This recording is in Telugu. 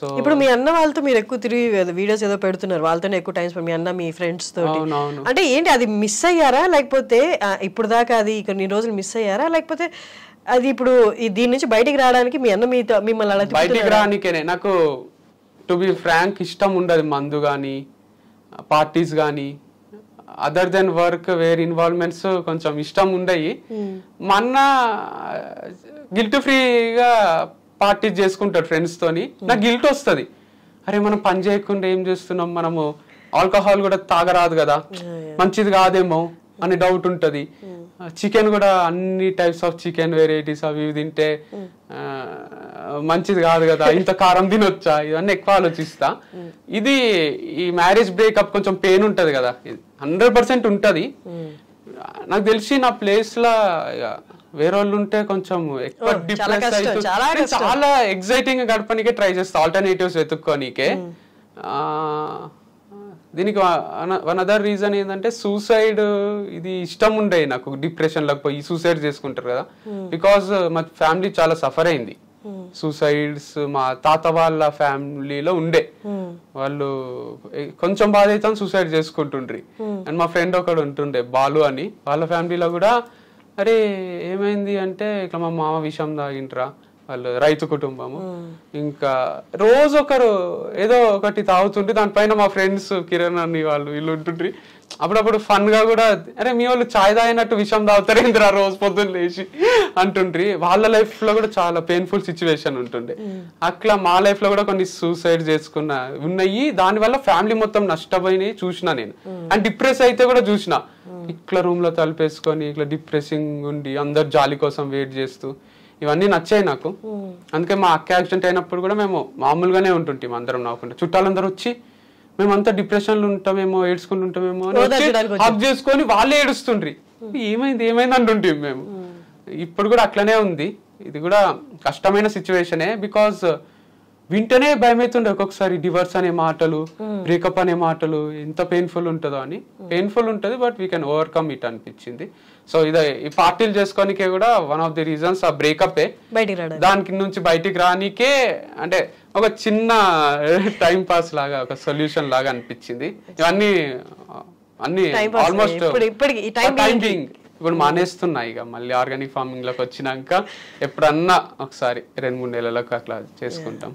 సో ఇప్పుడు మీ అన్న వాళ్ళతో మీరు ఎక్కువ తిరిగి వీడియోస్ ఏదో పెడుతున్నారు, వాళ్ళతోనే ఎక్కువ టైం స్పెండ్, మీ అన్న మీ ఫ్రెండ్స్ తోటి. అంటే ఏంటి అది మిస్ అయ్యారా, లేకపోతే ఇప్పుడు దాకా అది కొన్ని రోజులు మిస్ అయ్యారా, లేకపోతే అది ఇప్పుడు దీని నుంచి బయటికి రావడానికి మీ అన్న మీతో మిమ్మల్ని అలా బయటికి రానికేనే నాకు టు బి ఫ్రాంక్ ఇష్టం ఉండదు మందు కానీ పార్టీస్ కానీ అదర్ దెన్ వర్క్ వేరే ఇన్వాల్వ్మెంట్స్ కొంచెం ఇష్టం ఉండయి. మా అన్న గిల్ట్ ఫ్రీగా పార్టీస్ చేసుకుంటాడు ఫ్రెండ్స్ తోని, నాకు గిల్ట్ వస్తుంది, అరే మనం పని చేయకుండా ఏం చేస్తున్నాం, మనము ఆల్కహాల్ కూడా తాగరాదు కదా, మంచిది కాదేమో అని డౌట్ ఉంటుంది. చికెన్ కూడా అన్ని టైప్స్ ఆఫ్ చికెన్ వెరైటీస్ అవి తింటే మంచిది కాదు కదా, ఇంత కారం తినొచ్చా, ఇవన్నీ ఎక్కువ ఆలోచిస్తా. ఇది ఈ మ్యారేజ్ బ్రేకప్ కొంచెం పెయిన్ ఉంటది కదా, 100% ఉంటది. నాకు తెలిసి నా ప్లేస్ లా వేరే వాళ్ళు ఉంటే కొంచెం ఎక్కువ డిప్రెస్ అవుతుంది, చాలా ఎగ్జైటింగ్ గడపనికే ట్రై చేస్తా, ఆల్టర్నేటివ్స్ వెతుక్కోనికే. దీనికి వన్ అదర్ రీజన్ ఏంటంటే సూసైడ్ ఇది ఇష్టం ఉండే నాకు, డిప్రెషన్ లోకి పోయి సూసైడ్ చేసుకుంటారు కదా, బికాజ్ మా ఫ్యామిలీ చాలా సఫర్ అయింది. సూసైడ్స్ మా తాత వాళ్ళ ఫ్యామిలీలో ఉండే, వాళ్ళు కొంచెం బాధ అయితే సూసైడ్ చేసుకుంటుండ్రి. అండ్ మా ఫ్రెండ్ ఒకడు ఉంటుండే బాలు అని, వాళ్ళ ఫ్యామిలీలో కూడా అరే ఏమైంది అంటే ఇట్లా మా మామ విషం తాగింట్రా, వాళ్ళు రైతు కుటుంబము, ఇంకా రోజు ఒకరు ఏదో ఒకటి తాగుతుంటే దానిపైన మా ఫ్రెండ్స్ కిరణ్ అని వాళ్ళు వీళ్ళు ఉంటుండ్రి. అప్పుడప్పుడు ఫన్ గా కూడా అరే మీ వాళ్ళు చాయ్ తాగినట్టు విషం తాగుతారేంద్రా రోజు పొద్దున్న లేచి అంటుండ్రి. వాళ్ళ లైఫ్ లో కూడా చాలా పెయిన్ఫుల్ సిచ్యువేషన్ ఉంటుండే. అట్లా మా లైఫ్ లో కూడా కొన్ని సూసైడ్ చేసుకున్న ఉన్నాయి, దానివల్ల ఫ్యామిలీ మొత్తం నష్టపోయినాయి చూసిన నేను. అండ్ డిప్రెస్ అయితే కూడా చూసిన, ఇట్లా రూమ్ లో తలుపేసుకొని ఇట్లా డిప్రెసింగ్ ఉండి అందరు జాలి కోసం వెయిట్ చేస్తూ, ఇవన్నీ నచ్చాయి నాకు. అందుకే మా అక్క యాక్సిడెంట్ అయినప్పుడు కూడా మేము మామూలుగానే ఉంటుంటాం, అందరం నవ్వుకుంటాం. చుట్టాలందరూ వచ్చి మేమంతా డిప్రెషన్ లో ఉంటామేమో, ఏడ్చుకుంటూ ఉంటామేమో అని హక్ చేసుకొని వాళ్ళే ఏడుస్తుండ్రి, ఏమైంది ఏమైంది అంటుంటాం మేము. ఇప్పుడు కూడా అట్లనే ఉంది. ఇది కూడా కష్టమైన సిచ్యువేషనే, బికాస్ వింటనే భయమవుతుండే ఒక్కొక్కసారి. డివర్స్ అనే మాటలు, బ్రేకప్ అనే మాటలు ఎంత పెయిన్ఫుల్ ఉంటుందో అని. పెయిన్ఫుల్ ఉంటుంది, but we can overcome it అనిపించింది. సో ఇది ఈ పార్టీలు చేసుకోనికే కూడా వన్ ఆఫ్ ది రీజన్స్ ఆ బ్రేకప్. దానికి నుంచి బయటికి రానికే అంటే ఒక చిన్న టైం పాస్ లాగా, ఒక సొల్యూషన్ లాగా అనిపించింది. ఇవన్నీ అన్ని ఆల్మోస్ట్ టైమింగ్ ఇప్పుడు మానేస్తున్నాయి. ఇక మళ్ళీ ఆర్గానిక్ ఫార్మింగ్ లోకి వచ్చినాక ఎప్పుడన్నా ఒకసారి 2-3 నెలలకు అట్లా చేసుకుంటాం.